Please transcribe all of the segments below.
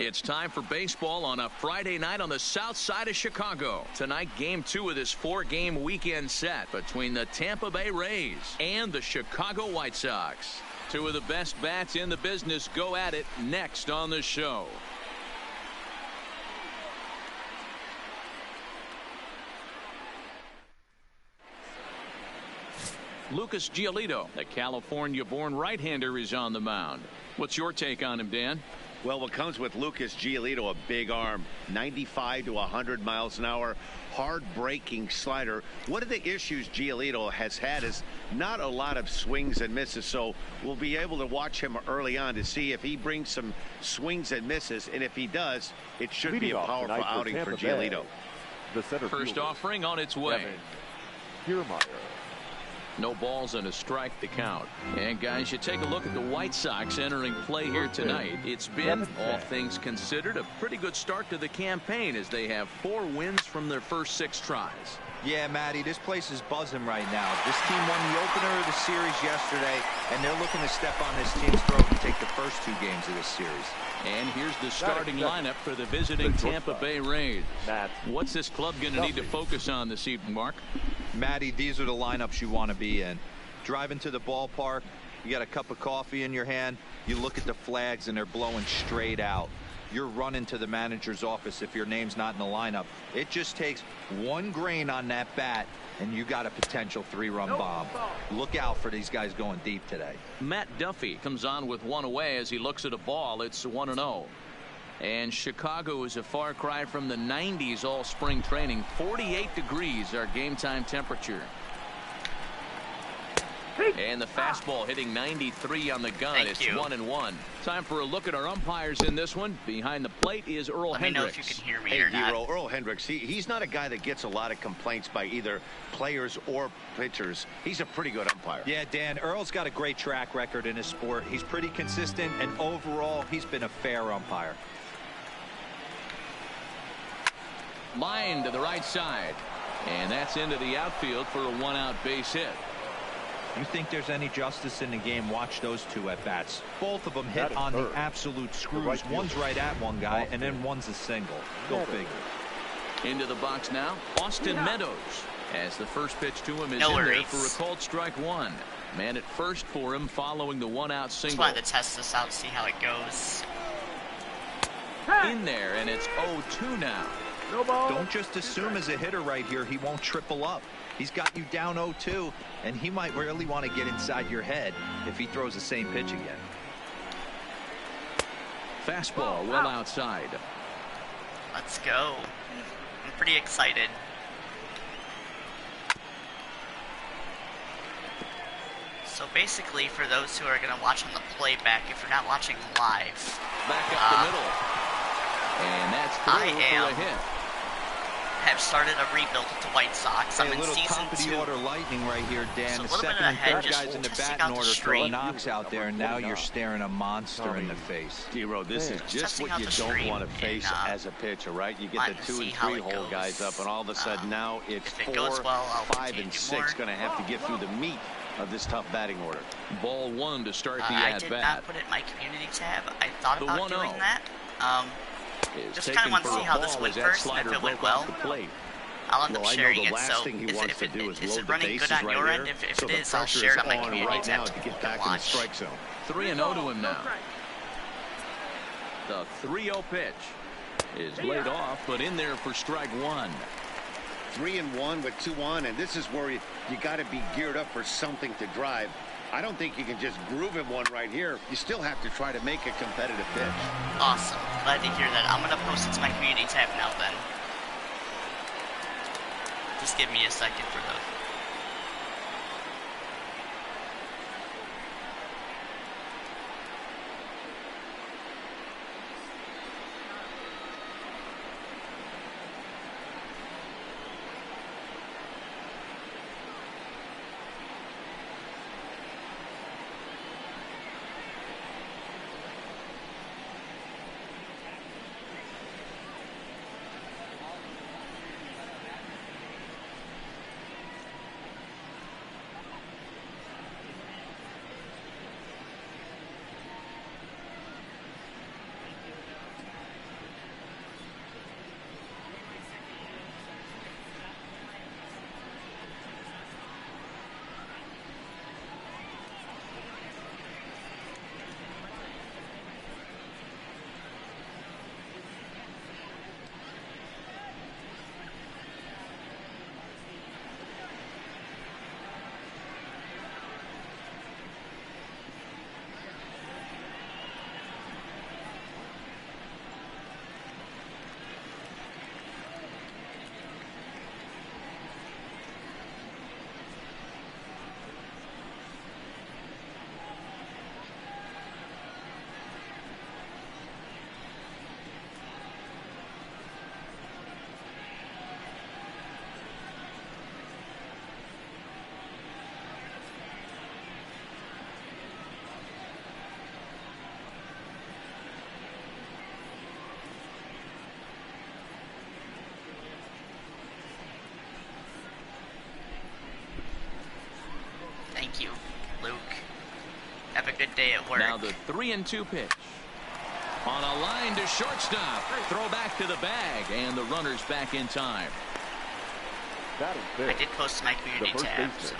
It's time for baseball on a Friday night on the south side of Chicago. Tonight, game 2 of this 4-game weekend set between the Tampa Bay Rays and the Chicago White Sox. Two of the best bats in the business go at it next on the show. Lucas Giolito, the California-born right-hander, is on the mound. What's your take on him, Dan? Well, what comes with Lucas Giolito, a big arm, 95 to 100 miles an hour, hard-breaking slider. One of the issues Giolito has had is not a lot of swings and misses, so we'll be able to watch him early on to see if he brings some swings and misses, and if he does, it should be a powerful outing for Giolito. First offering on its way. No balls and a strike to count. And guys, you take a look at the White Sox entering play here tonight. It's been, all things considered, a pretty good start to the campaign as they have 4 wins from their first 6 tries. Yeah, Matty, this place is buzzing right now. This team won the opener of the series yesterday, and they're looking to step on this team's throat and take the first 2 games of this series. And here's the starting lineup for the visiting Tampa Bay Rays. What's this club going to need to focus on this evening, Mark? Matty, these are the lineups you want to be in. Driving to the ballpark, you got a cup of coffee in your hand, you look at the flags and they're blowing straight out. You're running to the manager's office if your name's not in the lineup. It just takes 1 grain on that bat and you got a potential 3-run bomb. Look out for these guys going deep today. Matt Duffy comes on with 1 away as he looks at a ball. It's 1-0. And Chicago is a far cry from the 90s all spring training. 48 degrees our game time temperature. And the fastball hitting 93 on the gun. It's 1-1. Time for a look at our umpires in this one. Behind the plate is Earl Hendricks. Let me know if you can hear me or not. Earl Hendricks, he's not a guy that gets a lot of complaints by either players or pitchers. He's a pretty good umpire. Yeah, Dan, Earl's got a great track record in his sport. He's pretty consistent, and overall, he's been a fair umpire. Line to the right side. And that's into the outfield for a 1-out base hit. You think there's any justice in the game? Watch those 2 at-bats. Both of them hit on the absolute screws. One's right at one guy, and then one's a single. Go figure. Into the box now, Austin Meadows. As the first pitch to him is in there for a called strike 1. Man at first for him following the 1-out single. Just wanted to test this out, see how it goes. In there, and it's 0-2 now. Don't just assume as a hitter right here he won't triple up. He's got you down 0-2, and he might really want to get inside your head if he throws the same pitch again. Fastball well outside. Let's go. I'm pretty excited. So basically, for those who are going to watch on the playback, if you're not watching live, back up the middle. And that's through for a hit. Have started a rebuild with the White Sox. I'm in season 2. Top of the order lightning right here, Dan. So the second and third guys in the batting order throw knocks out there, and now you're staring a monster in the face. D-Row, this is just what you don't want to face as a pitcher, right? You get the 2 and 3 hole guys up, and all of a sudden now it's 4, 5, and 6 going to have to get through the meat of this tough batting order. Ball 1 to start the I at-bat. did not put it in my community tab. I thought about doing that. Just kind of want to see how this went first, and if it went well, I'll end up sharing it. So is it running good on your end? If it is, I'll share it on my community tab to get back in the strike zone. 3-0 to him now. The 3-0 pitch is laid off, but in there for strike 1. 3-1 with 2 on, and this is where you got to be geared up for something to drive. I don't think you can just groove him one right here. You still have to try to make a competitive pitch. Awesome. Glad to hear that. I'm going to post it to my community tab now then. Just give me a second for those. Have a good day at work. Now the 3-2 pitch. On a line to shortstop. Throw back to the bag, and the runner's back in time. I did post my community tab. So.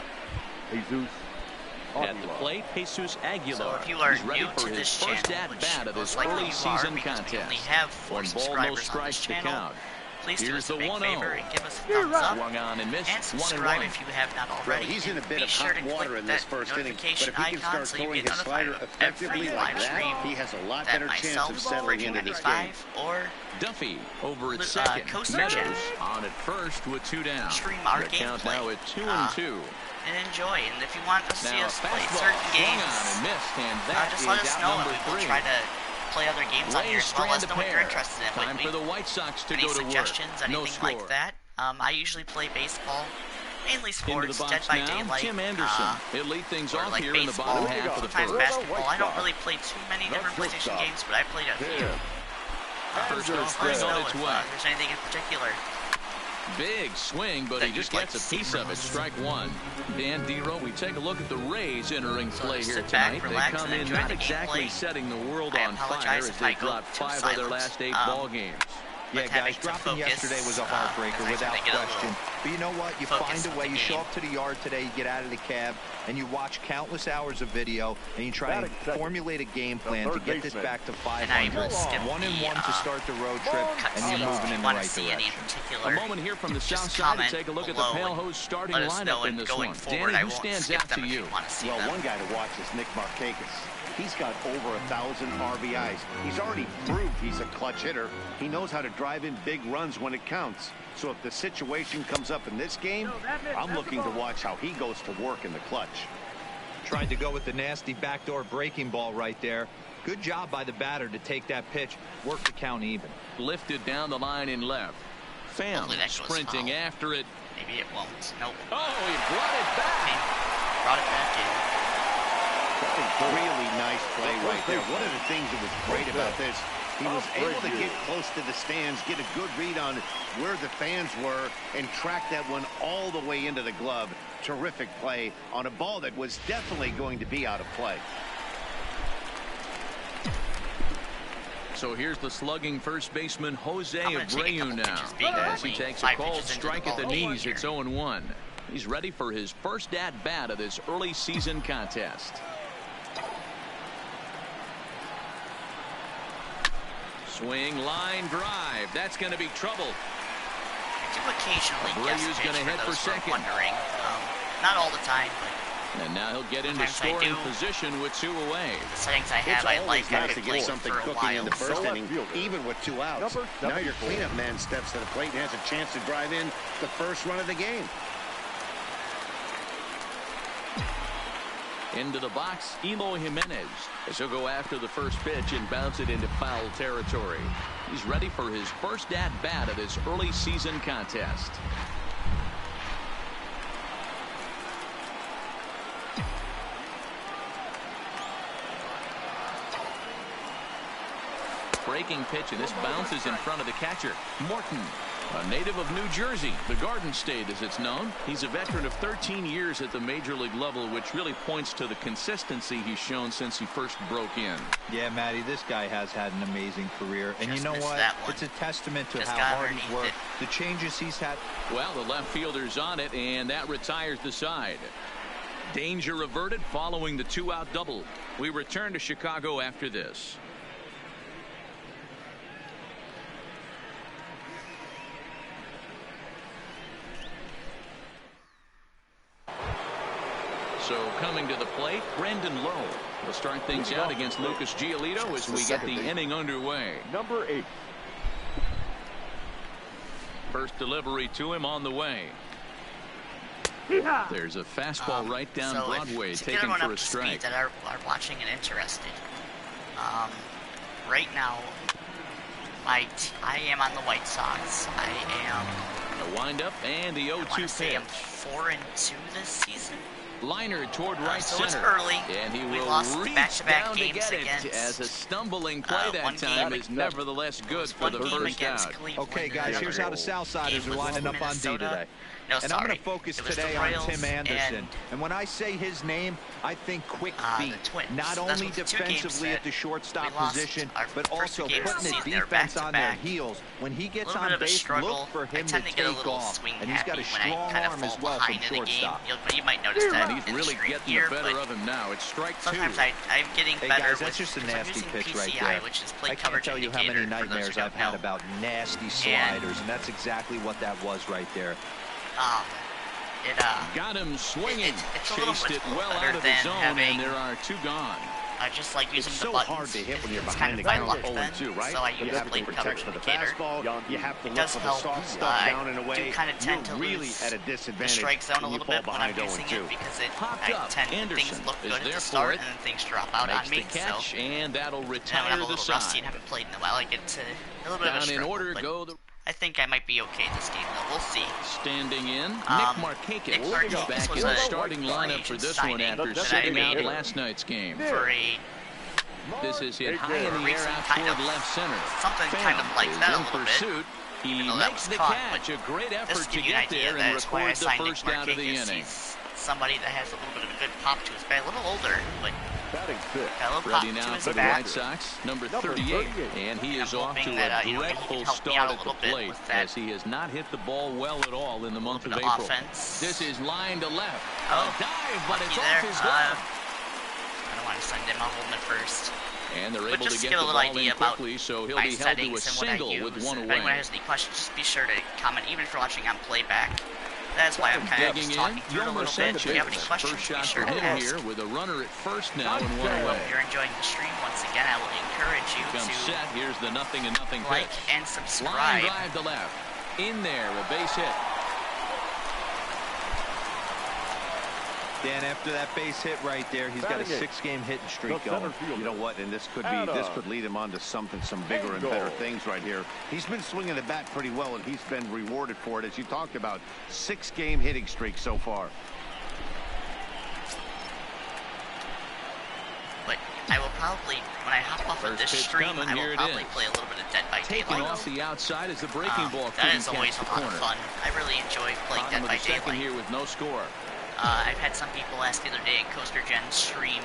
At the plate, Jesus Aguilar. So if you are He's ready new for to his this first channel, at-bat of this which early season we contest. only have 4 One ball, no subscribers on strikes this to channel, count. please do Here's us a the big 1-0. favor and give us a thumbs up. Swung on and missed. And subscribe if you have not already. Well, he's in a bit be of sure hot to water click in this that first inning, but notification if he can start icon so you throwing get his notified slider of effectively every like live that, stream he has a lot that better chance myself, of settling into this game. WolfRaging95 or Duffy over at second. Coaster Meadows Chat. on at first with 2 down. Stream our The count gameplay. now at 2-2. And enjoy. And if you want to see Now a us play fastball certain swung games, on and missed, and that just is let us out know, number and we will 3. try to play other games on here Rays as well. Let us strand know a what you're pair. interested in Time lately. for the White Sox to Any go to suggestions, work. No anything score. like that? I usually play baseball, mainly Into sports, the Dead box by now, Daylight. Tim Anderson. He'll lead things or off like here in the bottom baseball, half of the sometimes first. basketball. I don't really play too many different PlayStation games, but I played a few. First So off, let us on know its if way. there's anything in particular. Big swing, but that he just you'd like gets to a piece see of from it. us. Strike 1. Dan Dero, we take a look at the Rays entering play just here sit back, tonight. relax, They come and in enjoy not the exactly gameplay. setting the world I on fire apologize as if they I go dropped too 5 of their silent. last 8 ball games. Yeah, guys, dropping yesterday was a heartbreaker without question. But you know what? You find a way. You show up to the yard today, you get out of the cab, and you watch countless hours of video, and you try and formulate a game plan to get this back to 500. 1-1 to start the road trip, and you're moving in the right direction. A moment here from the south side to take a look at the Pale Hose starting lineup in this one. Danny, who stands out to you? Well, one guy to watch is Nick Markakis. He's got over 1,000 RBIs. He's already proved he's a clutch hitter. He knows how to drive in big runs when it counts. So if the situation comes up in this game, I'm looking to watch how he goes to work in the clutch. Tried to go with the nasty backdoor breaking ball right there. Good job by the batter to take that pitch, work the count even. Lifted down the line in left. Pham sprinting after it. Maybe it won't. Nope. Oh, he brought it back. Brought it back in. Really nice play right there. One of the things that was great about this, he was able to get close to the stands, get a good read on where the fans were, and track that one all the way into the glove. Terrific play on a ball that was definitely going to be out of play. So here's the slugging first baseman Jose Abreu now. As he takes a cold strike at the knees, it's 0-1. He's ready for his first at-bat of this early season contest. Swing, line, drive. That's going to be trouble. I do occasionally guess pitch going to hit for second. Wondering. Not all the time, but and now he'll get into scoring position with 2 away. the settings I have, I like nice to get something for a cooking while. in the first inning, even with 2 outs. Now your cleanup man steps to the plate and has a chance to drive in the first run of the game. Into the box, Eloy Jimenez, as he'll go after the first pitch and bounce it into foul territory. He's ready for his first at-bat of this early season contest. Breaking pitch, and this bounces in front of the catcher. Morton, a native of New Jersey, the Garden State as it's known. He's a veteran of 13 years at the major league level, which really points to the consistency he's shown since he first broke in. Yeah, Matty, this guy has had an amazing career. And you know what? It's a testament to how hard he's worked, the changes he's had. Well, the left fielder's on it, and that retires the side. Danger averted following the 2-out double. We return to Chicago after this. So coming to the plate, Brandon Lowe will start things out against Lucas Giolito as we get the inning underway. Number 8. First delivery to him on the way. There's a fastball right down Broadway, taken for a strike. That are watching and interested. Right now, I am on the White Sox. I am. A windup and the 0-2 pitch. I'm 4-2 this season. Liner toward right center. So it's early. And he we will lost reach back-to-back down games to get against, it as a stumbling play that time is nevertheless good for the first down. Okay, guys, here's how the Southsiders are lining up on D today. And I'm going to focus today on Tim Anderson. And when I say his name, I think quick feet. Not only defensively at the shortstop position, but also putting the defense on their heels. When he gets on base, look for him to take off. And he's got a strong arm as well from shortstop. You might notice that he's really getting the better of him now. It's strike 2. Sometimes I'm getting better guys, that's just a nasty pitch right there. Which is play I can't tell you how many nightmares I've had about nasty sliders, and that's exactly what that was right there. Got him swinging. Chased it well out of the zone, and there are 2 gone. I just like using the buttons. So hard to hit when you're kind behind the of count 0-2, right? So I use plate coverage indicator. You have to look for the soft stuff down and away. I do kind of tend to really lose at a disadvantage the strike zone a little bit when I'm using it because things look good at the start and then things drop out on me. Catch, and that'll retire I'm a little rusty and haven't played in a while. I get to a little bit of a struggle. I think I might be okay this game, though. We'll see. Standing in, Nick Markakis back in the starting lineup for this one after sitting out last night's game. This is hit high in the air out toward left center. Something kind of like that a little bit. He makes the catch. A great effort to get there and record the first down of the inning. Somebody that has a little bit of a good pop to his bat, a little older, but ready now for the White Sox, number 38, and he is off to a dreadful start at the plate as he has not hit the ball well at all in the month of April. This is line to left. Dive, but it's off his glove. I don't want to send him. I'll hold him at first. And they're able to get the ball in quickly, so he'll be held to a single with 1 away. If anyone has any questions, just be sure to comment, even if you're watching on playback. That's why I'm kind of just talking through it a little bit. If you have any questions, be sure to ask. Here with a runner at first now and 1 away. If you're enjoying the stream, once again, I will encourage you to set. Here's the 0-0 like pitch. and subscribe. Line drive to left. In there, a base hit. Dan, after that base hit right there, he's got a 6-game hitting streak going. You know what? And this could lead him on to some bigger and better things right here. He's been swinging the bat pretty well, and he's been rewarded for it, as you talked about. 6-game hitting streak so far. But I will probably, when I hop off of this stream, I will probably play a little bit of Dead by Daylight. Taking off the outside as the breaking ball. That is always a lot of fun. I really enjoy playing Dead by Daylight. Here with no score. I've had some people ask the other day in Coaster Gen's stream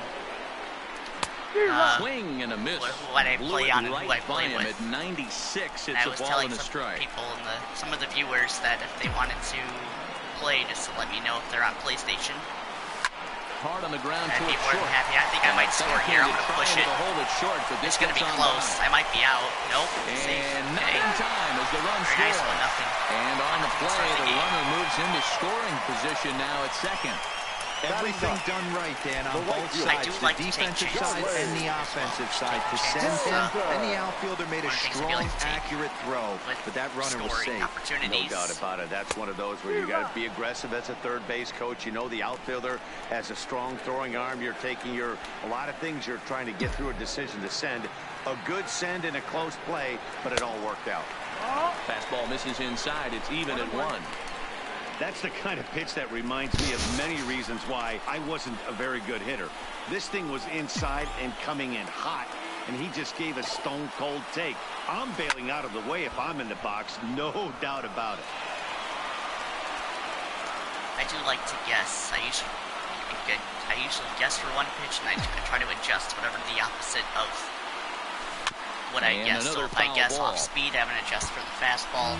swing and a miss. What I play on and who I play with. At 96, it's a ball and a strike. People and some of the viewers that if they wanted to play, just to let me know if they're on PlayStation. Hard on the ground. I'd be more than happy. I think I might score here. I'm going to push it. It's going to be close. I might be out. Nope. And nothing time as the run scores. And on the play, the runner moves into scoring position now at second. Everything done right, Dan, on both sides, the defensive side and the offensive side, to send him, and the outfielder made a strong, accurate throw, but that runner was safe. No doubt about it. That's one of those where you got to be aggressive as a third base coach. You know the outfielder has a strong throwing arm. You're taking a lot of things you're trying to get through a decision to send. A good send in a close play, but it all worked out. Fastball misses inside. It's even at 1. That's the kind of pitch that reminds me of many reasons why I wasn't a very good hitter. This thing was inside and coming in hot, and he just gave a stone-cold take. I'm bailing out of the way if I'm in the box, no doubt about it. I do like to guess. I usually guess for one pitch, and I try to adjust whatever the opposite of what I guess. So if I guess off speed, I'm going to adjust for the fastball.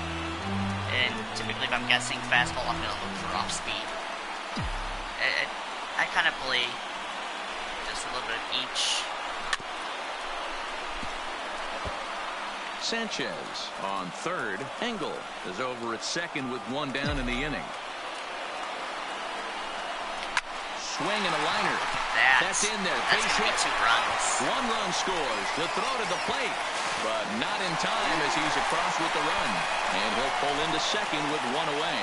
And typically if I'm guessing fastball, I'm going to look for off speed. I kind of play just a little bit of each. Sanchez on third. Engel is over at second with 1 down in the inning. Swing and a liner. That's in there. That's going to be 2 runs. 1 run scores. The throw to the plate, but not in time as he's across with the run. And he'll pull into second with 1 away.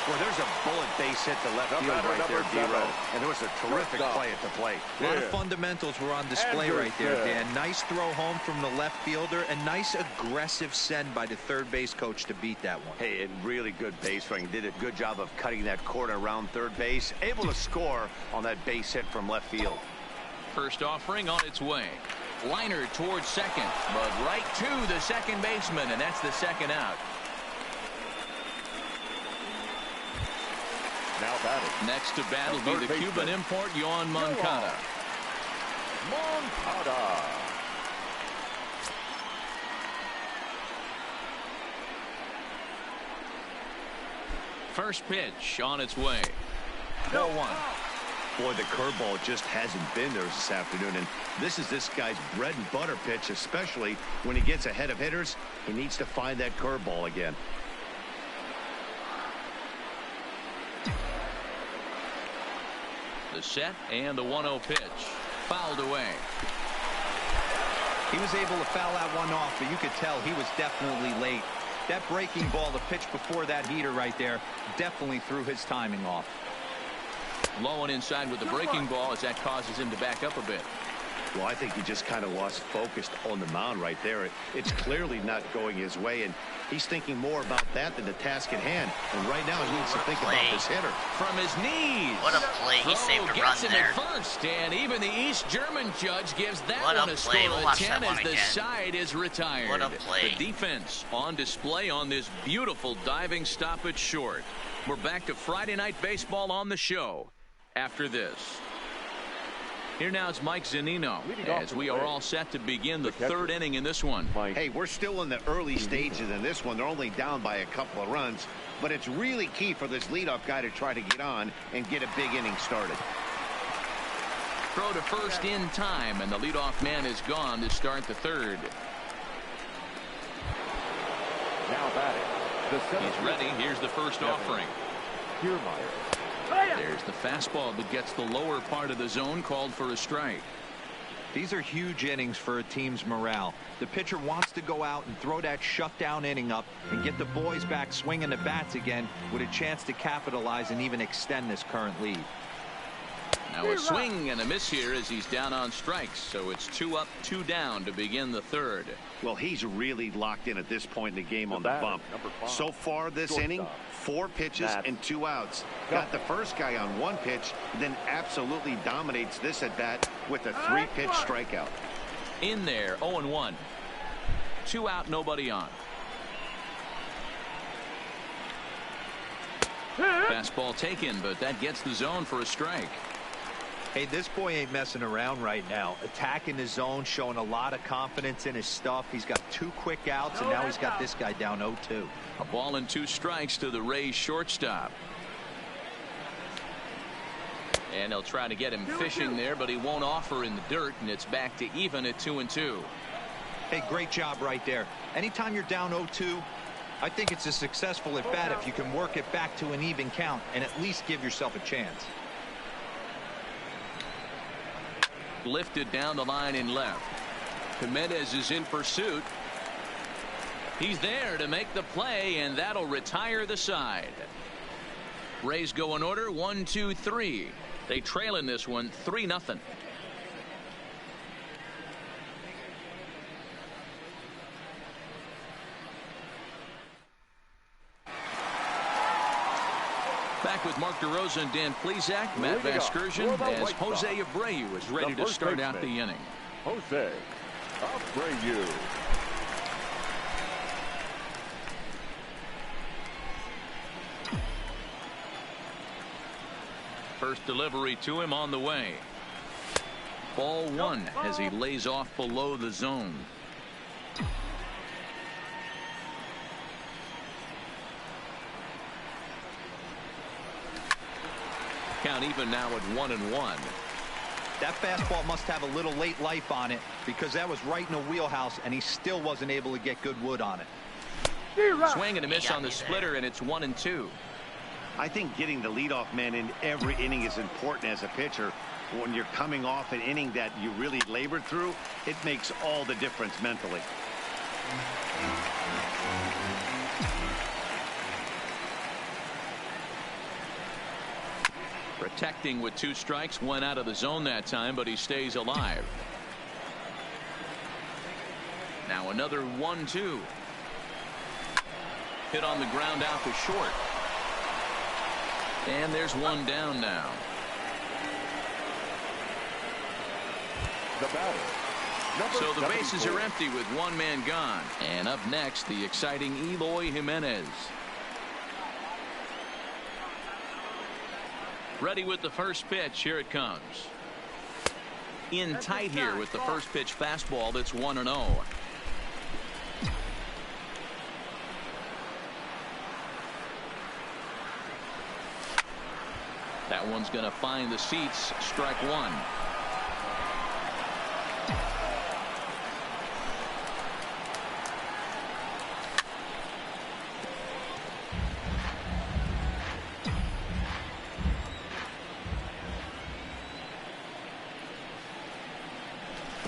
Well, there's a bullet base hit to left field right there, D-Row. And there was a terrific play at the plate. A lot of fundamentals were on display right there, Dan. Nice throw home from the left fielder, and nice aggressive send by the third base coach to beat that one. Hey, and really good base running. Did a good job of cutting that corner around third base. Able to score on that base hit from left field. First offering on its way. Liner towards second, but right to the second baseman, and that's the second out. Now batting. Next to bat will be the Cuban import, Yoan Moncada. Moncada. First pitch on its way. 0-1. Boy, the curveball just hasn't been there this afternoon, and this is this guy's bread and butter pitch, especially when he gets ahead of hitters. He needs to find that curveball again. The set and the 1-0 pitch. Fouled away. He was able to foul that one off, but you could tell he was definitely late. That breaking ball, the pitch before that heater right there, definitely threw his timing off. Low and inside with the breaking ball as that causes him to back up a bit. Well, I think he just kind of lost focus on the mound right there. It's clearly not going his way, and he's thinking more about that than the task at hand. And right now he needs to think about this hitter. From his knees. What a play. He saved a run there. First, and even the East German judge gives that one a score of 10 as the side is retired. What a play. The defense on display on this beautiful diving stop at short. We're back to Friday Night Baseball on the show after this. Here now is Mike Zunino as we are all set to begin the third inning in this one. Hey, we're still in the early stages in this one. They're only down by a couple of runs, but it's really key for this leadoff guy to try to get on and get a big inning started. Throw to first in time, and the leadoff man is gone to start the third. Now batting. He's ready. Here's the first offering. There's the fastball that gets the lower part of the zone, called for a strike. These are huge innings for a team's morale. The pitcher wants to go out and throw that shutdown inning up and get the boys back swinging the bats again with a chance to capitalize and even extend this current lead. Now a swing and a miss here as he's down on strikes, so it's 2 up, 2 down to begin the third. Well, he's really locked in at this point in the game on the bump. So far this inning, 4 pitches and 2 outs. Got the first guy on 1 pitch, then absolutely dominates this at bat with a 3-pitch strikeout. In there, 0-1. 2 out, nobody on. Fastball taken, but that gets the zone for a strike. Hey, this boy ain't messing around right now. Attacking the zone, showing a lot of confidence in his stuff. He's got 2 quick outs, and now he's got this guy down 0-2. A ball and 2 strikes to the Rays shortstop. And they'll try to get him fishing there, but he won't offer in the dirt, and it's back to even at 2-2. Hey, great job right there. Anytime you're down 0-2, I think it's a successful at bat if you can work it back to an even count and at least give yourself a chance. Lifted down the line in left. Jimenez is in pursuit. He's there to make the play, and that'll retire the side. Rays go in order, 1, 2, 3. They trail in this one 3-0. Back with Mark DeRosa and Dan Plesac, Matt Vasgersian, as Jose Abreu is ready to start out the inning. Jose Abreu. First delivery to him on the way. Ball 1 as he lays off below the zone. Count even now at 1-1. That fastball must have a little late life on it because that was right in the wheelhouse, and he still wasn't able to get good wood on it. Swing and a miss on the splitter, and it's 1-2. I think getting the leadoff man in every inning is important as a pitcher. When you're coming off an inning that you really labored through, it makes all the difference mentally. Protecting with 2 strikes, went out of the zone that time, but he stays alive. Now another 1-2. Hit on the ground out to short. And there's one down now. The batter. So the bases are empty with 1 man gone. And up next, the exciting Eloy Jimenez. Ready with the first pitch. Here it comes. In tight here with the first pitch fastball that's 1-0. That one's going to find the seats. Strike 1.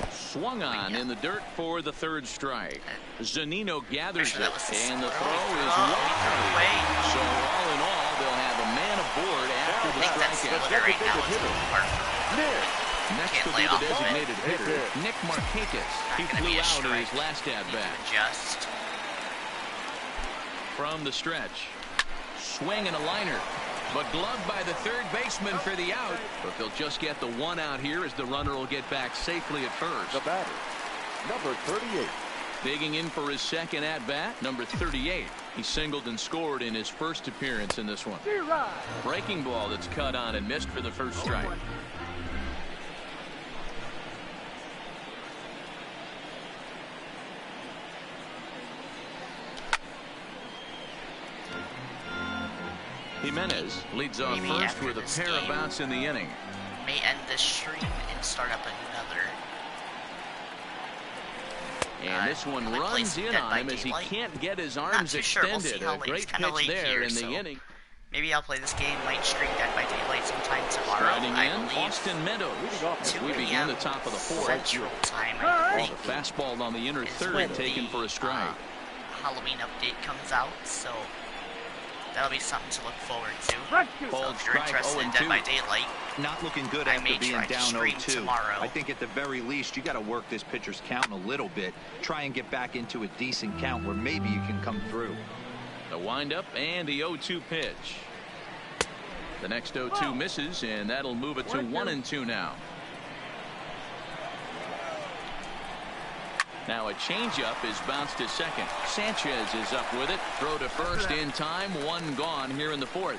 Swung on in the dirt for the 3rd strike. Zanino gathers it, and the throw is wide. So all in all, they'll have a man aboard after the strikeout. Next will be the designated hitter, Nick Markakis. He flew out in his last at-bat. From the stretch, swing and a liner. But gloved by the 3rd baseman for the out. But they'll just get the 1 out here as the runner will get back safely at first. The batter, number 38. Digging in for his 2nd at-bat, number 38. He singled and scored in his first appearance in this one. Breaking ball that's cut on and missed for the 1st strike. Jimenez leads off first with a pair of outs in the inning. May end this stream and start up another. And this one runs in on him as he can't get his arms extended. We'll a great pitch there here, in the inning. Maybe I'll play this game light stream Dead by Daylight sometime tomorrow. Starting in, Austin Meadows. As we begin the top of the 4th. Central time, I think. The fastball on the inner 3rd taken for a strike. Halloween update comes out, so that'll be something to look forward to. So if you're interested in Dead by Daylight, not looking good after being down 0-2. I think at the very least you got to work this pitcher's count a little bit. Try and get back into a decent count where maybe you can come through. The windup and the 0-2 pitch. The next 0-2 misses, and that'll move it to 1-2 now. Now a changeup is bounced to second. Sanchez is up with it. Throw to first in time. 1 gone here in the 4th.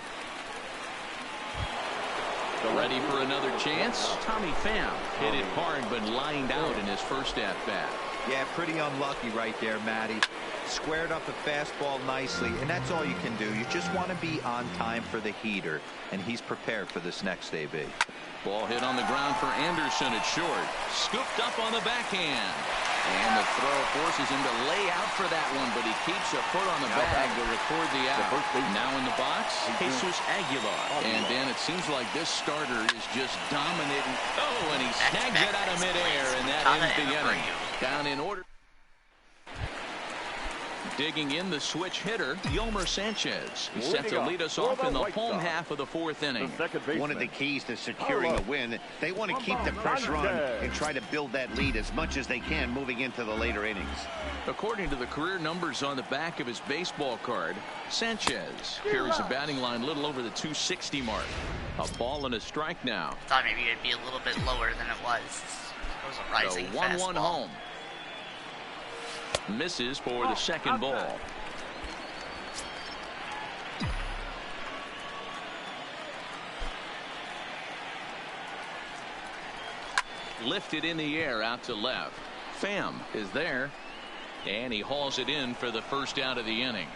Ready for another chance. Tommy Pham hit it hard but lined out in his first at-bat. Yeah, pretty unlucky right there, Matty. Squared up a fastball nicely, and that's all you can do. You just want to be on time for the heater, and he's prepared for this next AB. Ball hit on the ground for Anderson at short. Scooped up on the backhand. And the throw forces him to lay out for that one, but he keeps a foot on the bag to record the out. Now in the box, Jesus Aguilar. And Dan, it seems like this starter is just dominating. Oh, and he snags it out of midair, and that ends the inning. Down in order. Digging in the switch hitter, Yomer Sanchez. He's set to lead us off in the home half of the 4th inning. One of the keys to securing a win, they want to keep the pressure on and try to build that lead as much as they can moving into the later innings. According to the career numbers on the back of his baseball card, Sanchez carries a batting line a little over the 260 mark. A ball and a strike now. Thought maybe it'd be a little bit lower than it was. It was a rising fastball. 1-1 home. Misses for the 2nd ball. Lifted in the air out to left. Pham is there, and he hauls it in for the first out of the inning.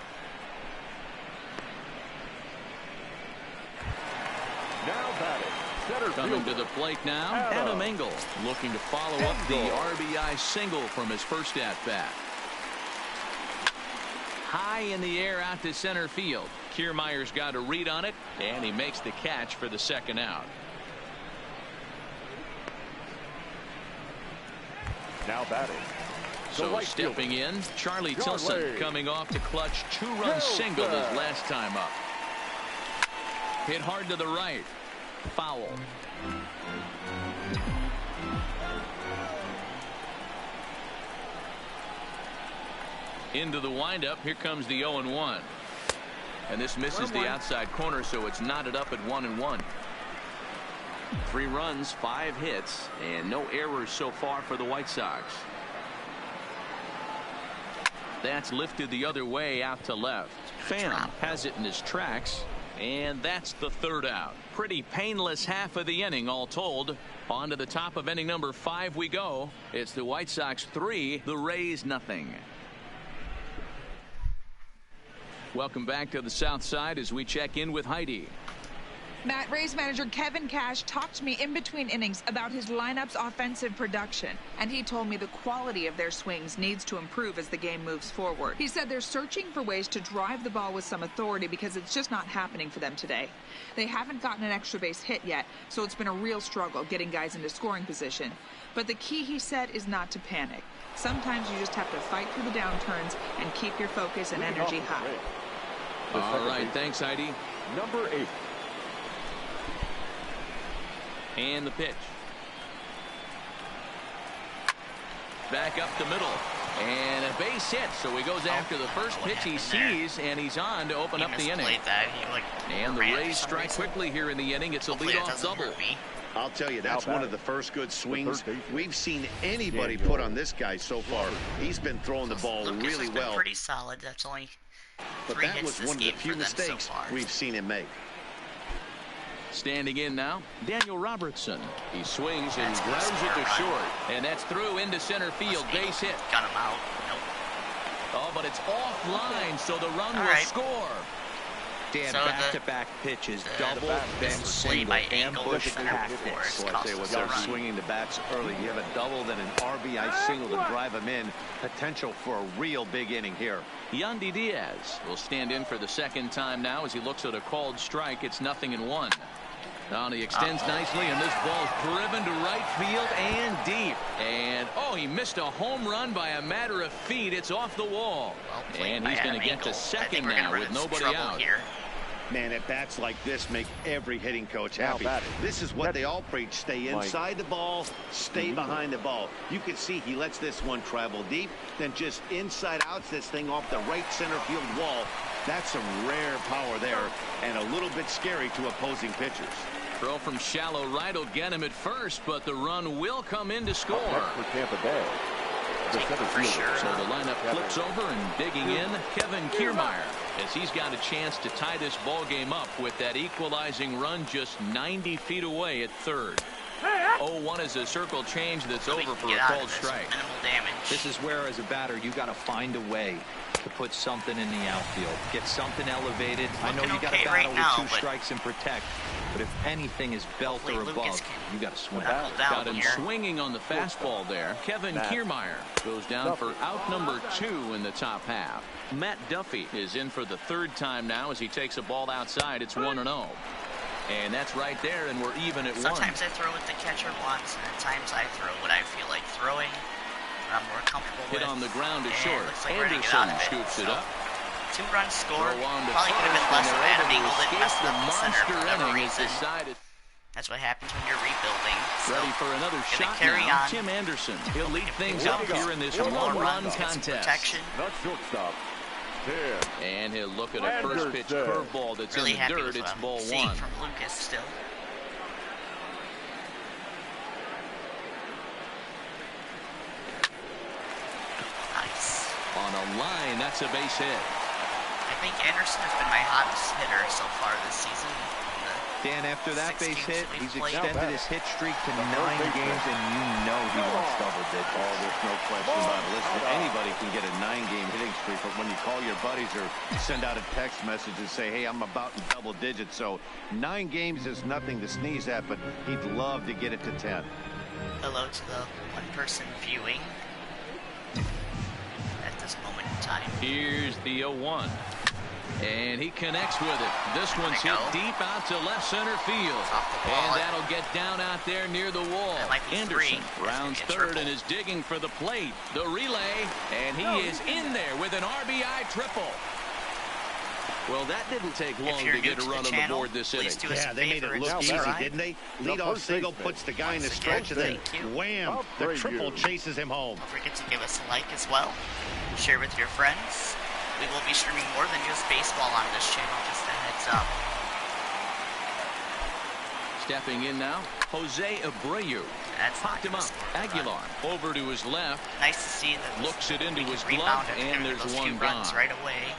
Now batting. Coming to the plate now, Adam Engel looking to follow up the RBI single from his first at-bat. High in the air out to center field. Kiermaier's got a read on it, and he makes the catch for the 2nd out. Now batting. So stepping in, Charlie Tilson coming off the clutch 2-run single his last time up. Hit hard to the right. Foul. Into the windup. Here comes the 0-1. And this misses the outside corner, so it's knotted up at 1-1. 3 runs, 5 hits, and no errors so far for the White Sox. That's lifted the other way out to left. Pham has it in his tracks, and that's the 3rd out. Pretty painless half of the inning all told. On to the top of inning number 5 we go. It's the White Sox 3, the Rays nothing. Welcome back to the South Side as we check in with Heidi. Matt, Rays manager Kevin Cash talked to me in between innings about his lineup's offensive production, and he told me the quality of their swings needs to improve as the game moves forward. He said they're searching for ways to drive the ball with some authority because it's just not happening for them today. They haven't gotten an extra base hit yet, so it's been a real struggle getting guys into scoring position. But the key, he said, is not to panic. Sometimes you just have to fight through the downturns and keep your focus and energy high. All right, thanks, Heidi. Number 8. And the pitch. Back up the middle. And a base hit, so he goes after the first pitch he sees, and he's on to open up the inning. And the Rays strike quickly here in the inning. It's a leadoff double. I'll tell you, that's one of the first good swings we've seen anybody put on this guy so far. He's been throwing the ball really well. Pretty solid. That's only 3 but that hits was one of the few mistakes we've seen him make. Standing in now, Daniel Robertson. He swings and grounds it to short. And that's through into center field. Base hit. Got him out. Nope. Oh, but it's offline, so the run will score. Dan, so back-to-back pitches, double, then single, ambush, half-hits. So I tell you what, they're swinging the bats early. You have a double, then an RBI single to drive him in. Potential for a real big inning here. Yandy Diaz will stand in for the 2nd time now as he looks at a called strike. It's 0-1. Now he extends nicely, and this ball's driven to right field and deep. And, oh, he missed a home run by a matter of feet. It's off the wall. And he's going to get to second now with nobody out. Here. Man, at bats like this make every hitting coach happy. This is what they all preach. Stay inside the ball, stay behind the ball. You can see he lets this one travel deep, then just inside outs this thing off the right center field wall. That's some rare power there and a little bit scary to opposing pitchers. Throw from shallow right will get him at first, but the run will come in to score. For Tampa Bay. For sure. So the lineup flips over and digging in Kevin Kiermaier as he's got a chance to tie this ball game up with that equalizing run just 90 feet away at 3rd. 0-1 is a circle change that's over for a called strike. Minimal damage. This is where, as a batter, you got to find a way to put something in the outfield. Get something elevated. I know you got to battle with 2 strikes and protect, but if anything is belt or above, you got to swing. Got him swinging on the fastball there. Kevin Kiermaier goes down for out number 2 in the top half. Matt Duffy is in for the 3rd time now as he takes a ball outside. It's 1-0. And that's right there, and we're even at 1. Sometimes I throw what the catcher wants, and at times I throw what I feel like throwing. I'm more comfortable with. Hit on the ground is short. Like Anderson scoops it up. 2-run score. Probably could have been less if I had angled it less than the center for whatever reason. That's what happens when you're rebuilding. So ready for another shot now. Tim Anderson. He'll lead things up here in this one-run contest. Not shortstop. And he'll look at a first pitch curveball that's really in the dirt. It's ball 1. From Lucas still. Nice. On a line, that's a base hit. I think Anderson has been my hottest hitter so far this season. Dan, after that base hit, he's extended his hit streak to 9 games, and you know he wants double digits. Oh, there's no question about it. Listen, anybody can get a 9-game hitting streak, but when you call your buddies or send out a text message and say, hey, I'm about in double digits, so 9 games is nothing to sneeze at, but he'd love to get it to 10. Hello to the one-person viewing at this moment in time. Here's the 0-1. And he connects with it. This one's hit deep out to left center field. And that'll get down out there near the wall. Anderson rounds 3rd and is digging for the plate. The relay, and he is in there with an RBI triple. Well, that didn't take long to get a run on the board this inning. Yeah, they made it look easy, didn't they? Leadoff single puts the guy in the stretch, and then wham, the triple chases him home. Don't forget to give us a like as well. Share with your friends. We will be streaming more than just baseball on this channel, just a heads up. Stepping in now, Jose Abreu. That's popped him up. Aguilar over to his left. Nice to see that. Looks it into his glove, and there's one gone. Right away.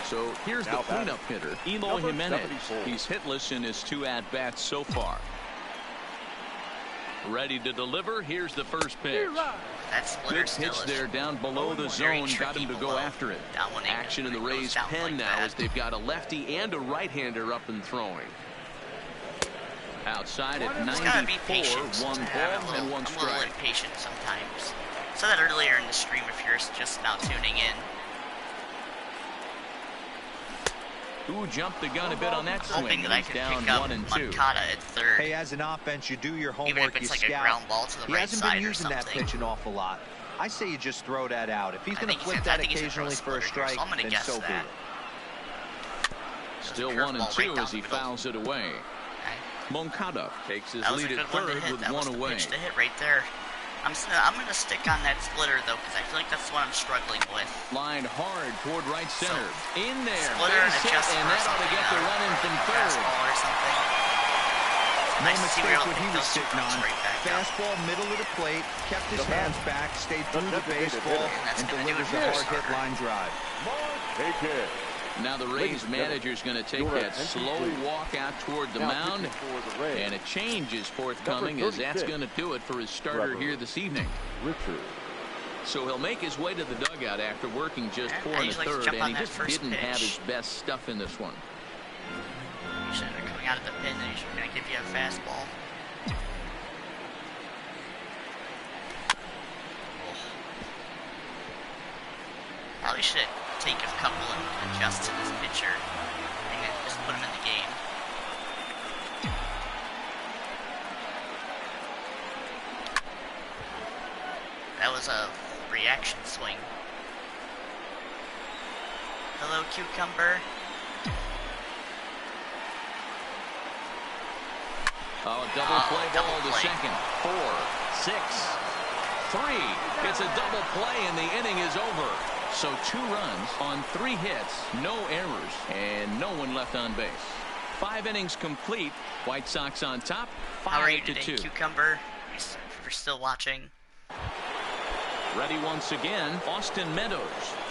So here's the cleanup hitter, Eloy Jimenez. He's hitless in his 2 at-bats so far. Ready to deliver. Here's the first pitch. Good pitch there down below the zone. Got him to go after it. Action in the Rays' pen now as they've got a lefty and a right-hander up and throwing. Outside at 94, one ball and one strike. I'm a little impatient sometimes. I said that earlier in the stream if you're just now tuning in. Who jumped the gun a bit on that swing? Hoping that I could pick up Moncada at third. Hey, as an offense, you do your homework. Even if it's like scout. A ground ball to the right side or something. He hasn't been using that pitch an awful lot. I say you just throw that out. If he's going to flip that occasionally for a strike, then so be it. Still 1-2 as he fouls it away. Moncada takes his lead at third with one away. Pitch to hit right there. I'm gonna stick on that splitter though, because I feel like that's what I'm struggling with. Lined hard toward right center. So, in there. Splitter and adjust and that ought to get the run in from third. Fastball or something. No mistake what he was sitting on. Fastball, middle of the plate, kept his hands back, stayed through the baseball, and delivers a hard hit line drive. Now the Rays manager's going to take that slow walk out toward the mound, and a change is forthcoming as that's going to do it for his starter here this evening. So he'll make his way to the dugout after working just 4 1/3, and he just didn't have his best stuff in this one. Usually they're coming out of the pin, and he's going to give you a fastball. Probably should take a couple and adjust to this pitcher and just put him in the game. That was a reaction swing. Hello, Cucumber. Oh, double play ball to second. 4, 6, 3. It's a double play, and the inning is over. So 2 runs on 3 hits, no errors, and no one left on base. 5 innings complete. White Sox on top, 5-2. How are you today, Cucumber? If you're still watching. Ready once again, Austin Meadows.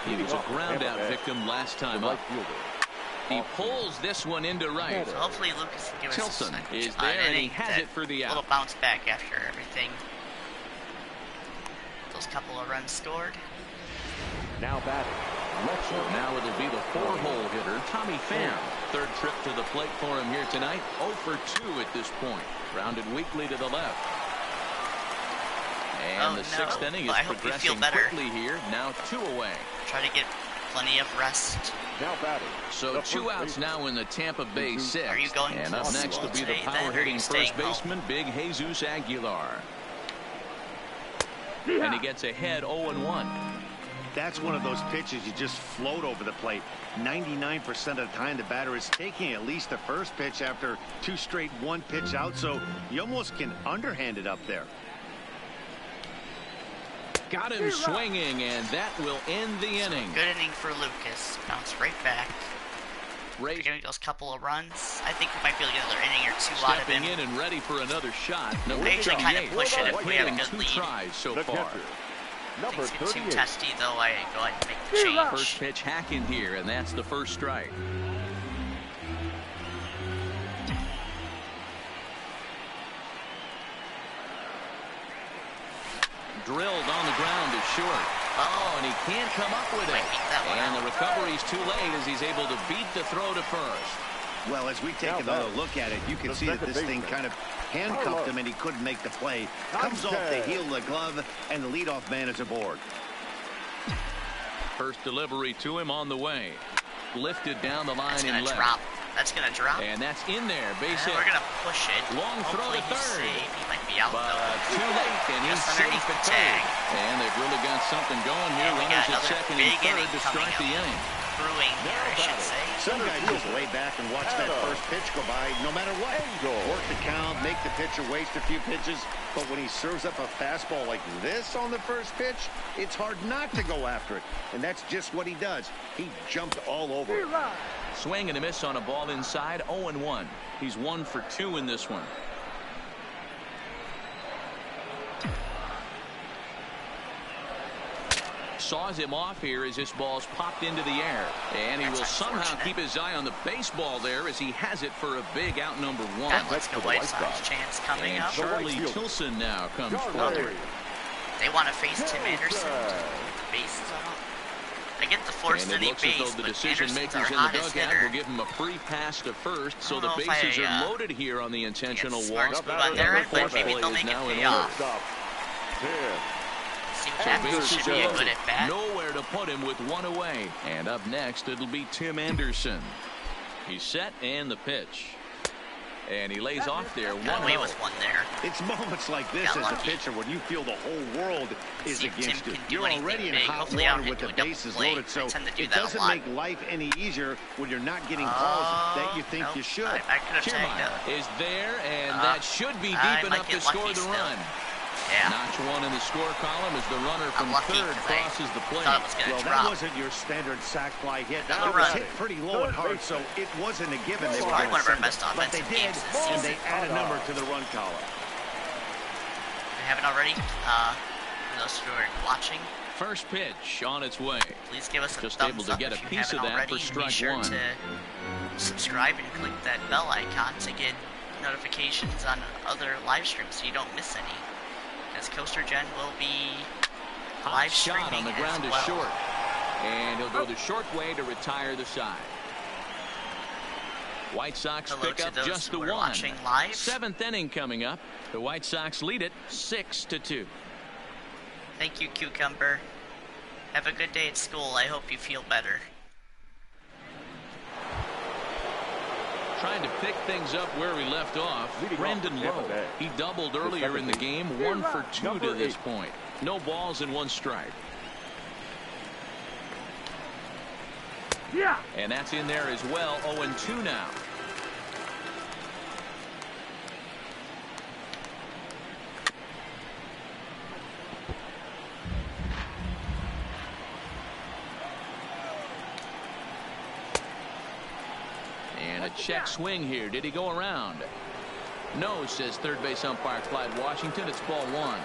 He was a ground-out victim last time up. He pulls this one into right. So hopefully Lucas can give us Tilson is there, and he has it for the out. A little bounce back after everything. Those couple of runs scored. Now batting. Now it'll be the 4-hole hitter, Tommy Pham. 3rd trip to the plate for him here tonight. 0 for 2 at this point. Rounded weakly to the left. And the 6th inning is progressing quickly here. Now 2 away. Try to get plenty of rest. Now batting. So 2 outs now in the Tampa Bay 6th. Are you going and up next will be the power-hitting first baseman, Big Jesus Aguilar. And he gets ahead 0-1. That's one of those pitches you just float over the plate. 99% of the time the batter is taking at least the first pitch after 2 straight 1-pitch out, so you almost can underhand it up there. Got him swinging, and that will end the inning. Good inning for Lucas. Bounced right back. Rays getting those couple of runs. I think we might be able to get another inning or 2 out of him. Stepping in and ready for another shot. They usually kind of push it if we have a good lead. Tries so far. Things get too testy, though. I go ahead and make the change. First pitch hacking here, and that's the first strike. Drilled on the ground is short. Oh, and he can't come up with it. And the recovery's too late as he's able to beat the throw to first. Well, as we take another look at it, you can see that this thing kind of handcuffed him and he couldn't make the play. Comes off the heel of the glove, and the leadoff man is aboard. First delivery to him on the way. Lifted down the line in left. Drop. That's going to drop. And that's in there. Base hit. We're going to push it. Long throw to third. He might be out, but though. Too late, and he's safe at third. And they've really got something going here. Runners at second and third to start the inning. brewing here, I should say. Some guys just lay back and watch that first pitch go by no matter what. Work the count, make the pitcher waste a few pitches. But when he serves up a fastball like this on the first pitch, it's hard not to go after it. And that's just what he does. He jumped all over it. Swing and a miss on a ball inside, 0-1. He's 1 for 2 in this one. Saws him off here as this ball's popped into the air. And he will somehow keep his eye on the baseball there as he has it for a big out number 1. That looks the White Sox chance coming up. Charlie Tilson now comes forward. They want to face Tim Anderson. Bases on. I get the forced any base, but Anderson's our hottest hitter. Will give him a free pass to first, so the bases are loaded here on the intentional walk. On their end, but maybe they'll make it pay off. Should be a good at bat. Nowhere to put him with 1 away. And up next, it'll be Tim Anderson. He's set and the pitch. And he lays off there. Got away with one there. It's moments like this as a pitcher when you feel the whole world is against you. You're already in hot water with the bases loaded, so it doesn't make life any easier when you're not getting calls that you think you should. Kiermaier is there, and that should be deep enough to score the run. Yeah. Notch 1 in the score column as the runner from third crosses the plate. Well, that wasn't your standard sack fly hit. It was hit pretty low and hard, so it wasn't a given. They were one of our best but they offensive did, games this and season. they add a number to the run column. We haven't already. For those who are watching, first pitch on its way. please give us a Just thumbs able to up get a if you piece of haven't that already. for strike Be sure 1. to subscribe and click that bell icon to get notifications on other live streams so you don't miss any. As Coaster Gen will be live streaming shot on the ground as is short. And he'll go the short way to retire the side. White Sox pick up just the 1. 7th inning coming up. The White Sox lead it 6-2. Thank you, Cucumber. Have a good day at school. I hope you feel better. Trying to pick things up where we left off. Brendan Lowe. He doubled earlier in the game. 1 for 2 to this point. No balls and 1 strike. Yeah. And that's in there as well. 0-2 now. And a check swing here. Did he go around? No, says third base umpire Clyde Washington. It's ball 1.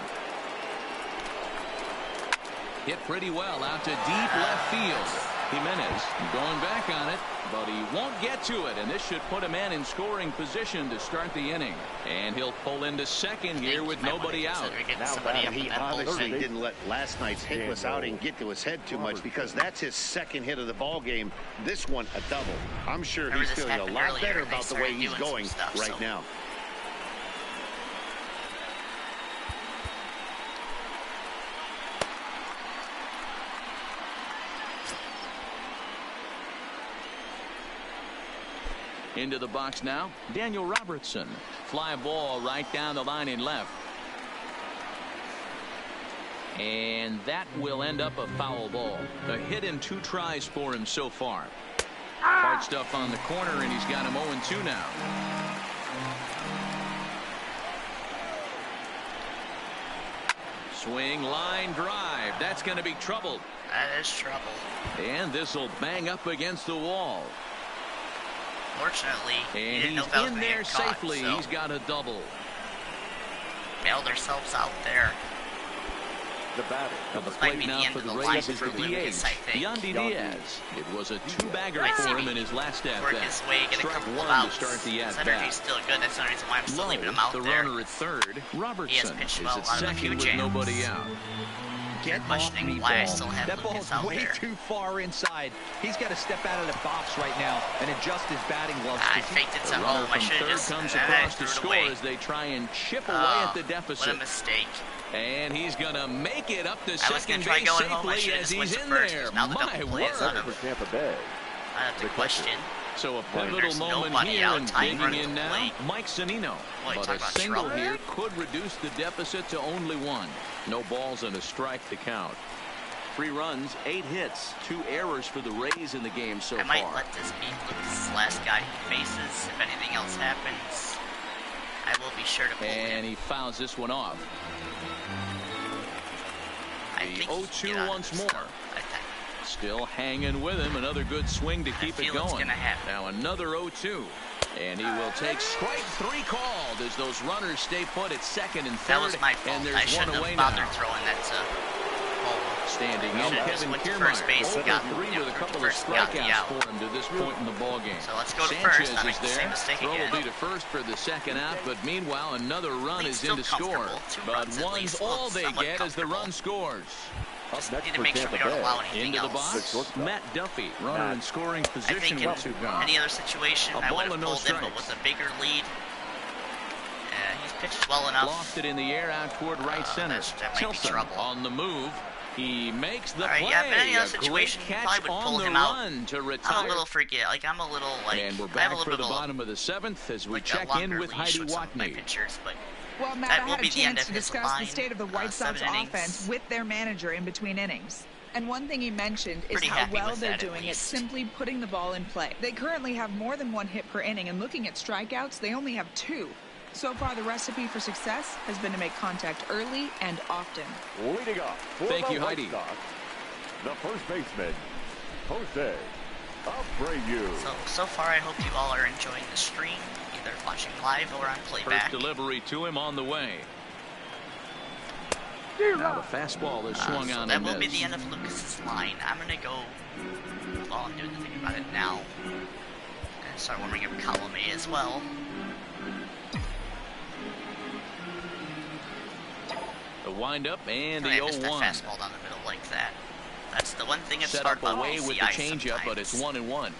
Hit pretty well out to deep left field. Jimenez going back on it, but he won't get to it, and this should put a man in scoring position to start the inning. And he'll pull into second here with nobody out. He obviously didn't let last night's hitless outing get to his head too much, because that's his second hit of the ball game. This one a double. I'm sure he's feeling a lot better about the way he's going right now. Into the box now, Daniel Robertson. Fly ball right down the line in left. And that will end up a foul ball. A hit in 2 tries for him so far. Hard stuff on the corner, and he's got him 0-2 now. Swing, line, drive. That's going to be trouble. That is trouble. And this will bang up against the wall. Fortunately, and he's in there safely. So he's got a double. Bailed ourselves out there. The batter. The plate now for the Rays is the DH, Yandy Diaz. It was a 2-bagger for him in his last at-bat. Work his way, get a couple of outs. His energy's still good. That's the reason why I'm still leaving him out there. The runner at third. Robertson is at second with nobody out. Get questioning why I still have that Lucas ball's out way there. too far inside. He's got to step out of the box right now and adjust his batting gloves. I faked it to home. I should have just comes across to score as they try and chip away at the deficit. What a mistake. And he's going to make it up to second base safely as he's in there. Now the My word. For Tampa Bay. I have to question. So a pivotal moment here, and digging in now, Mike Zunino. But a single here could reduce the deficit to only 1. No balls and a strike to count. 3 runs, 8 hits, 2 errors for the Rays in the game so far. I might let this be Lucas' last guy he faces. If anything else happens, I will be sure to pull him. And he fouls this one off. The 0-2 once more. Still hanging with him. Another good swing to keep it going. Now another 0-2. And he will take strike 3 called as those runners stay put at second and third. That was my fault. And there's I shouldn't one away have bothered now. throwing that to Standing in, Kevin Kiermaier, 0-3 with a couple of strikeouts for him to this point in the ballgame. So let's go to Sanchez first. is there. Throw will be to first for the second out, but meanwhile another run is in to score. But one's all they get as the run scores. Need to make sure we don't allow anything Into the else. box, Matt Duffy, runner in scoring position with 2 gone. Any other situation, I would have pulled him, but with a bigger lead, he's pitched well enough. Lofted in the air out toward right center. That might be trouble. On the move. He makes the play. Yeah, but any other situation, he probably would pull him out. To I'm a little freaky. Like, I'm a little, like, and we're back for the bottom of the 7th as we check in with Heidi Watney. Well, Matt, I had a chance to discuss the state of the White Sox offense with their manager in between innings. And one thing he mentioned is how well they're doing at simply putting the ball in play. They currently have more than 1 hit per inning, and looking at strikeouts, they only have 2. So far, the recipe for success has been to make contact early and often. Leading off for Thank you, the Heidi. White Sox, the first baseman, Jose Abreu. So far, I hope you all are enjoying the stream, either watching live or on playback. First delivery to him on the way. Now the fastball is swung on that and will be missed. the end of Lucas's line. I'm gonna go. Well, I'm doing the thing about it now. And start warming up column A as well. The windup and the 0-1. I missed that fastball down the middle like that. That's the one thing that's set hard up about away with the changeup, but it's 1-1.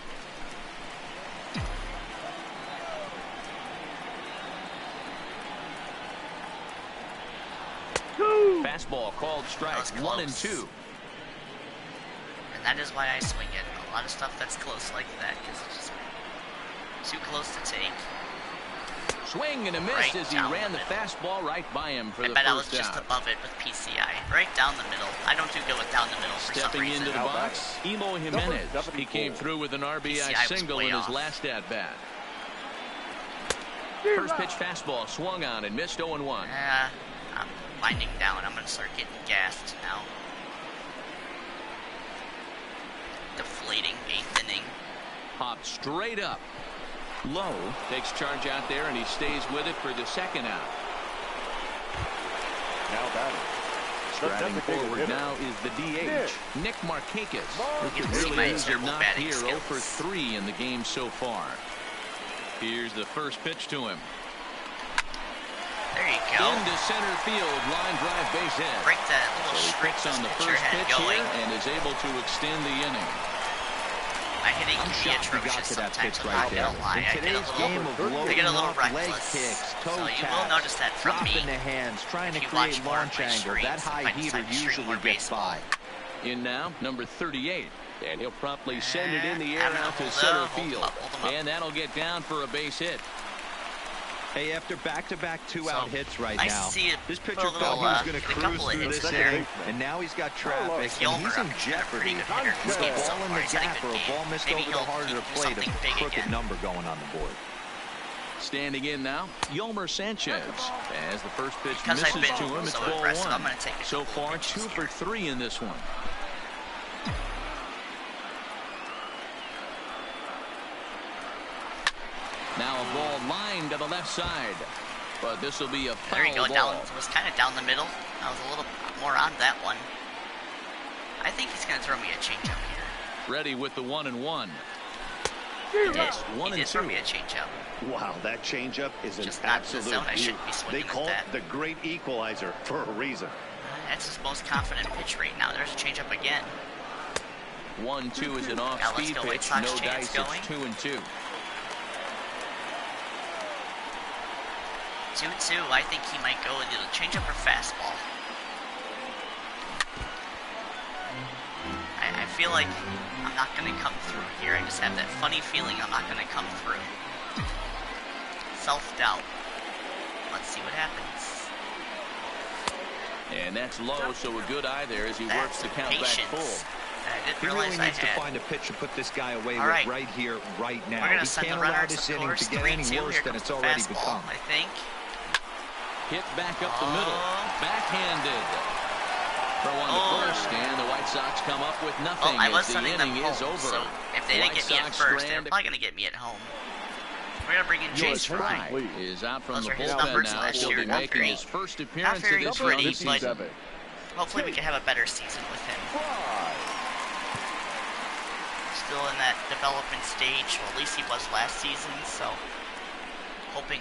Fastball called strike. 1-2. And that is why I swing it. A lot of stuff that's close like that because it's just too close to take. Swing and a miss as he ran the fastball right by him for the first out. I bet I was just above it with PCI. Right down the middle. I don't do good with down the middle for some reason. Stepping into the box, Emo Jimenez. He came through with an RBI single in his last at-bat. First pitch fastball swung on and missed 0-1. I'm winding down. I'm going to start getting gassed now. Deflating 8th inning. Popped straight up. Low takes charge out there, and he stays with it for the second out. Now batting. Striding forward now is the DH, Nick Markakis, who could really use a knock here. 0 for 3 in the game so far. Here's the first pitch to him. There you go. Into center field, line drive base hit. Break that little so streak on the first pitch here and is able to extend the inning. My hitting can be atrocious sometimes. I'm not gonna lie. I get a little reckless. So you will notice that from me. In the hands, trying to create launch angle. That high heater usually gets by. In now, number 38. And he'll promptly send it in the air out to center field. And that'll get down for a base hit. Hey, after back-to-back 2-out hits right now, this pitcher little, thought he was going to cruise through this there. inning, and now he's got traffic, and he's in jeopardy. A ball in the gap or a ball missed over the harder to plate, a crooked number going on the board. Standing in now, Yolmer Sanchez. As the first pitch misses to him, it's ball 1. So far, 2 for 3 in this one. Now a ball lined to the left side, but this will be a foul There you go, ball. It was kind of down the middle. I was a little more on that one. I think he's going to throw me a changeup here. Ready with the 1-1. He did throw me a changeup. Wow, that changeup is an Just not in the absolute zone. I beauty. shouldn't be swinging They call at it that. the great equalizer for a reason. That's his most confident pitch right now. There's a changeup again. 1-2 is an off-speed pitch. No dice. It's 2-2. 2-2. I think he might go with either changeup or fastball. I feel like I'm not going to come through here. I just have that funny feeling I'm not going to come through. Self-doubt. Let's see what happens. And that's low, so a good eye there as he works the count back full. He really needs to find a pitch to put this guy away with right here, right now. He can't allow this inning to get any worse than it's already become. I think. Hit back up the middle. Backhanded. Throw on the first, and the White Sox come up with nothing as the inning is over. So if they didn't get me at first, they're probably going to get me at home. We're going to bring in Chase Fry. Is out from Those the are his bullpen numbers now. last He'll year. be Not making great. his first Not appearance of very this pretty, young but season. hopefully we can have a better season with him. Still in that development stage, well, at least he was last season, so hoping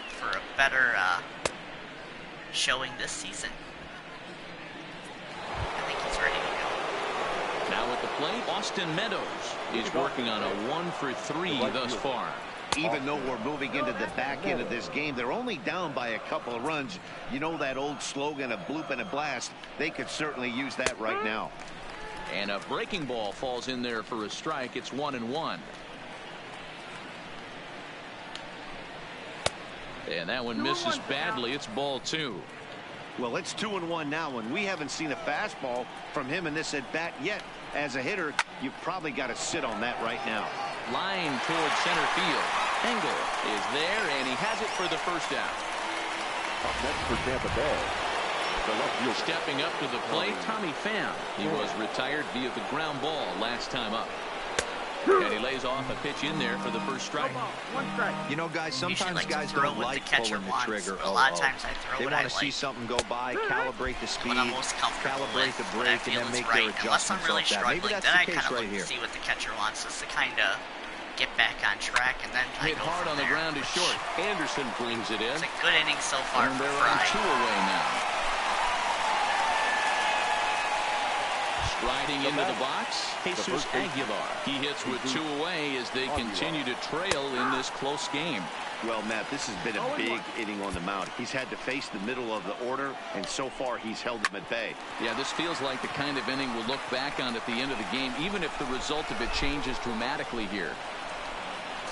for a better showing this season. I think he's ready to go. Now at the plate, Austin Meadows is working on a 1-for-3 thus far. Even though we're moving into the back end of this game, they're only down by a couple of runs. You know that old slogan, a bloop and a blast. They could certainly use that right now. And a breaking ball falls in there for a strike. It's 1-1. And that one misses badly. It's ball 2. Well, it's 2-1 now, and we haven't seen a fastball from him in this at bat yet. As a hitter, you've probably got to sit on that right now. Line towards center field. Engel is there, and he has it for the first out. Up next for Tampa Bay, the left fielder. Stepping up to the plate, Tommy Pham. He was retired via the ground ball last time up. And he lays off a pitch in there for the first strike. You know, guys, sometimes guys throw don't like catcher pulling the trigger. A lot of times I throw they what want I to see like. something go by, calibrate the speed, What I'm most comfortable calibrate with, the break, and then make their Unless I'm adjustments really off that. Maybe struggling, that's then the I case kind of right look here. to see what the catcher wants us to kind of get back on track, and then I Hit go hard from on the there. ground is short. Anderson brings it in. It's a good inning so far And for they're on Fry. 2 away now. Striding into the box, Jesus Aguilar. He hits with 2 away as they continue to trail in this close game. Well, Matt, this has been a big inning on the mound. He's had to face the middle of the order, and so far he's held them at bay. Yeah, this feels like the kind of inning we'll look back on at the end of the game, even if the result of it changes dramatically here.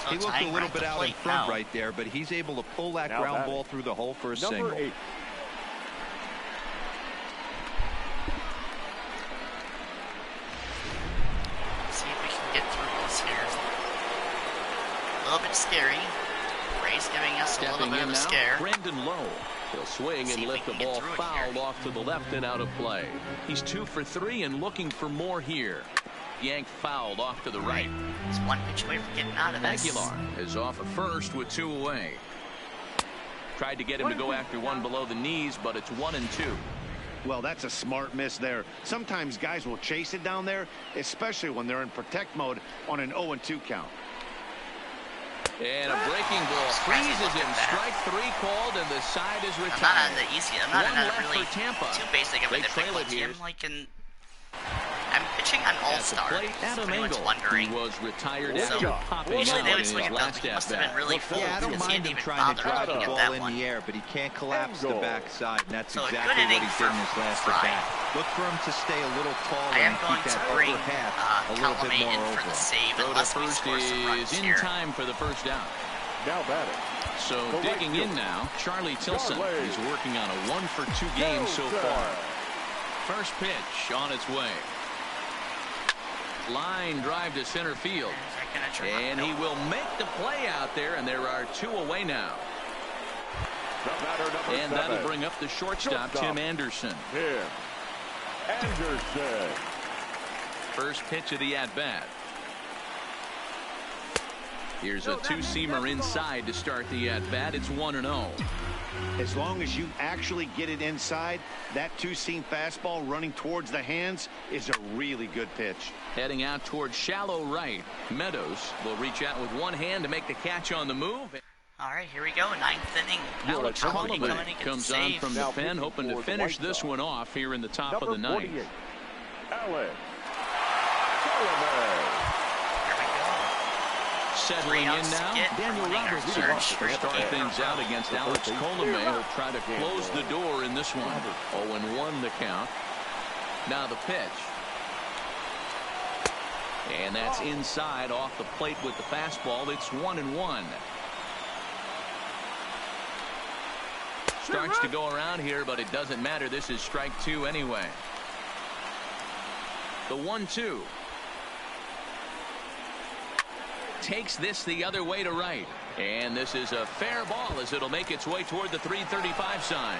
So He looked a little bit out in front now. right there, but he's able to pull that Now ground batting. ball through the hole for a Number single. 8. See if we can get through this here. A little bit scary. Ray's giving us a little Stepping bit in of a now, scare. Brandon Lowe. He'll swing See and if we lift the can get ball through it fouled here. off to the left and out of play. He's 2 for 3 and looking for more here. Yanked fouled off to the right. It's one pitch away from getting out of this. Aguilar is off at first with 2 away. Tried to get him to go after one below the knees, but it's 1-2. Well, that's a smart miss there. Sometimes guys will chase it down there, especially when they're in protect mode on an 0-2 count. And a breaking ball freezes him. Strike 3 called, and the side is retired. I'm not on the easy. I'm not One on left a really for Tampa. too basic of They a trail it difficulty. here. I'm pitching on At the All-Star. plate, Adam Engel, wondering. who was retired So, after popping usually out they in would his swing it last up. He must have at-bat. been really full Yeah, I don't because he mind didn't him even trying to bother drive looking the at ball that in one. the air, but he can't collapse the Engel. backside, and that's So a good exactly what inning he for did in his last Fry. at-bat. Look for him to stay a little taller I am and going keep to that bring upper half a little bit Colomay more in for over. the save Throw to unless we first score some runs is in here. time for the first down. Now batting. So The right digging in fielder. now, Charlie Tilson Charlie. is working on a 1-for-2 game so Tilson. far. First pitch on its way. Line drive to center field. And he will make the play out there, and there are 2 away now. The batter, number And 7. that'll bring up the shortstop, Tim Anderson. Tim Anderson. First pitch of the at-bat. Here's a 2-seamer inside to start the at-bat. It's 1-0. As long as you actually get it inside, that 2-seam fastball running towards the hands is a really good pitch. Heading out towards shallow right. Meadows will reach out with one hand to make the catch on the move. All right, here we go. 9th inning. Alex Colomay Colomay coming in to comes get the on save. from the Now pen, hoping to for the finish White this Sox. one off here in the top Number of the ninth. 48. Alex Colomay. Here we go. Settling in outs to now, get Daniel Colomay Roberts our will third start game. things out against Alex Colomay. He'll try to close the door in this one. 0-1 the count. Now the pitch. And that's inside off the plate with the fastball. It's 1-1. Starts to go around here, but it doesn't matter. This is strike 2 anyway. The 1-2. Takes this the other way to right. And this is a fair ball as it'll make its way toward the 335 sign.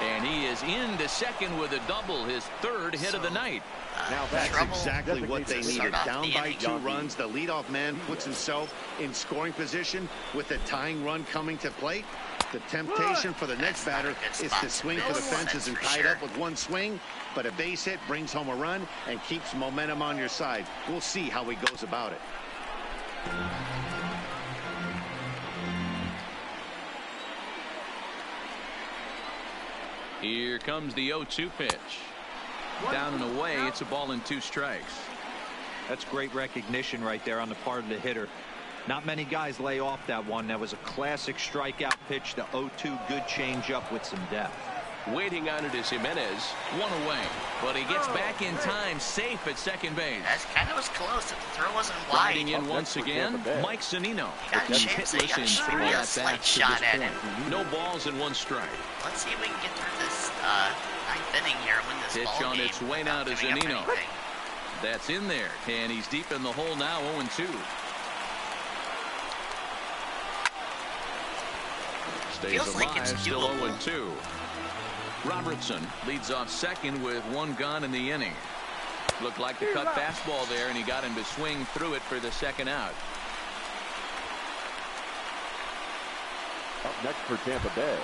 And he is into second with a double, his third hit of the night. Now that's exactly what they needed. Down by 2 runs, the leadoff man puts himself in scoring position with the tying run coming to plate. The temptation for the next batter is to swing for the fences and tie it up with one swing, but a base hit brings home a run and keeps momentum on your side. We'll see how he goes about it. Here comes the 0-2 pitch. Down and away, it's a ball and 2 strikes. That's great recognition right there on the part of the hitter. Not many guys lay off that one. That was a classic strikeout pitch. The 0-2 good changeup with some depth. Waiting on it is Jimenez. 1 away, but he gets back in time, safe at second base. That kind of was close. The throw wasn't wide. Riding in once again, Mike Zunino. Got a chance. He got a slight shot at him. No balls and 1 strike. Let's see if we can get through this 9th inning here and win this pitch ball on game its way now to Zunino. That's in there, and he's deep in the hole now. 0-2. Stays Feels alive, like it's still doable. 0-2. Robertson leads off second with 1 gone in the inning. Looked like the cut fastball there, and he got him to swing through it for the second out. Up next for Tampa Bay.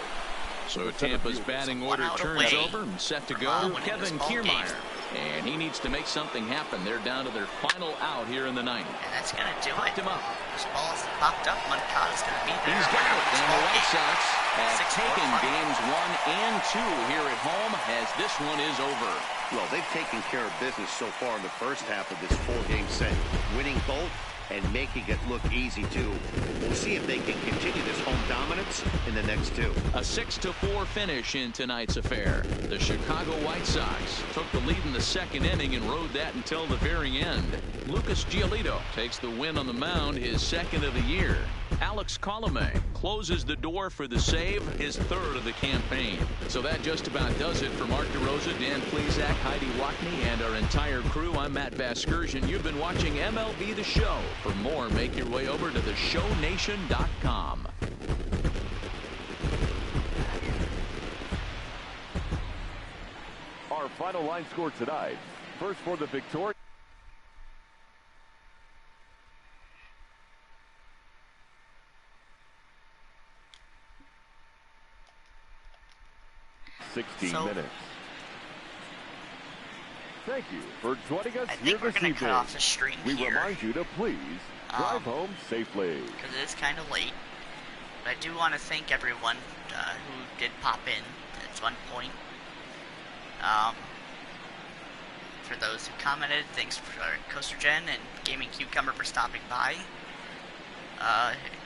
So Tampa's batting order turns over and set to go. Kevin Kiermaier. And he needs to make something happen. They're down to their final out here in the 9th. And that's going to do it. Him up. This ball's popped up. Moncada's going to be there. He's got it. And the White Sox have taken games 1 and 2 here at home as this one is over. Well, they've taken care of business so far in the first half of this 4-game set, winning both and making it look easy too. We'll see if they can continue this home dominance in the next 2. A 6-4 finish in tonight's affair. The Chicago White Sox took the lead in the 2nd inning and rode that until the very end. Lucas Giolito takes the win on the mound, his 2nd of the year. Alex Colomé closes the door for the save, his 3rd of the campaign. So that just about does it for Mark DeRosa, Dan Plesac, Heidi Watney, and our entire crew. I'm Matt Vasgersian. You've been watching MLB The Show. For more, make your way over to theshownation.com. Our final line score tonight. First for the Victoria. Minutes. Thank you for joining us here this evening. Cut off the stream we here. Remind you to please drive home safely. Because it is kind of late. But I do want to thank everyone who did pop in at one point. For those who commented, thanks for CoasterGen and Gaming Cucumber for stopping by.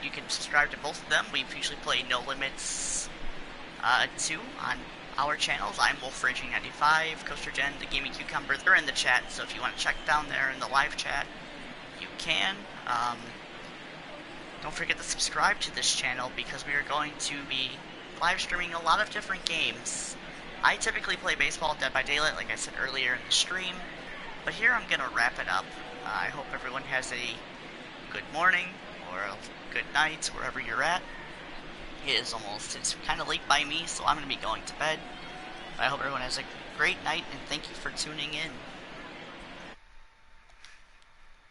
You can subscribe to both of them. We usually play No Limits 2 on our channels. I'm WolfRaging95, CoasterGen, the Gaming Cucumber. They're in the chat, so if you want to check down there in the live chat, you can. Don't forget to subscribe to this channel because we are going to be live streaming a lot of different games. I typically play baseball Dead by Daylight, like I said earlier in the stream, but here I'm going to wrap it up. I hope everyone has a good morning or a good night wherever you're at. It's kind of late by me, so I'm going to be going to bed. I hope everyone has a great night, and thank you for tuning in.